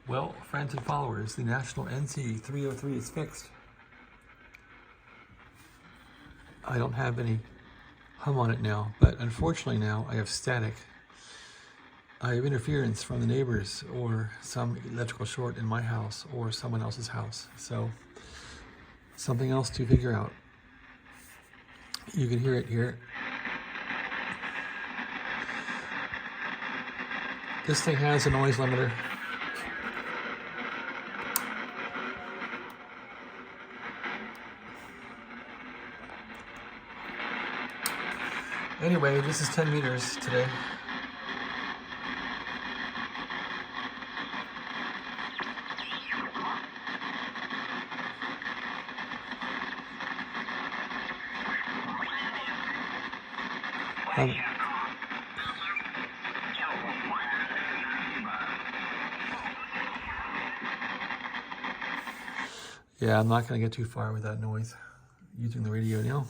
Well, friends and followers, the National NC 303 is fixed. I don't have any hum on it now, but unfortunately now I have static. I have interference from the neighbors or some electrical short in my house or someone else's house. So something else to figure out. You can hear it here. This thing has a noise limiter. Anyway, this is 10 meters today. Yeah, I'm not going to get too far with that noise using the radio now.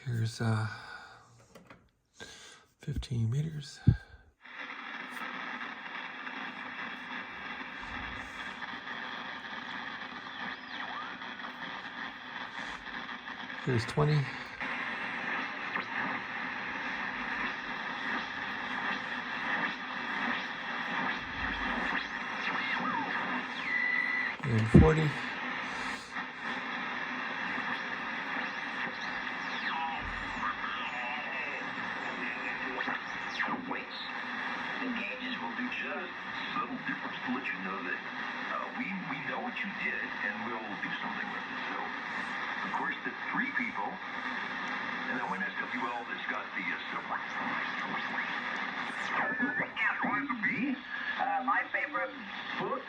Here's 15 meters. Here's 20. And 40. The gauges will do just subtle difference to let you know that we know what you did and we'll do something with it. So, of course, the 3 people, and then when SWL has got the support. My favorite book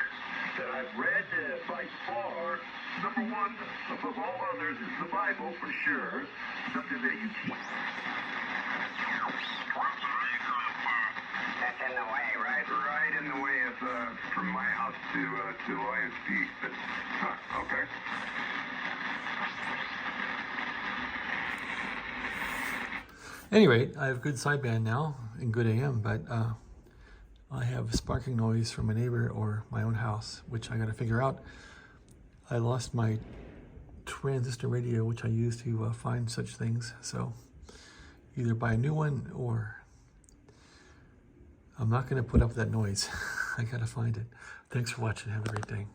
that I've read by far, number 1 above all others, is the Bible for sure. Zap ZaP. That's in the way, right? Right in the way of from my house to ISP. But, okay. Anyway, I have good sideband now and good AM, but I have sparking noise from a neighbor or my own house, which I got to figure out. I lost my transistor radio, which I use to find such things. So either buy a new one or I'm not going to put up with that noise. I got to find it. Thanks for watching. Have a great day.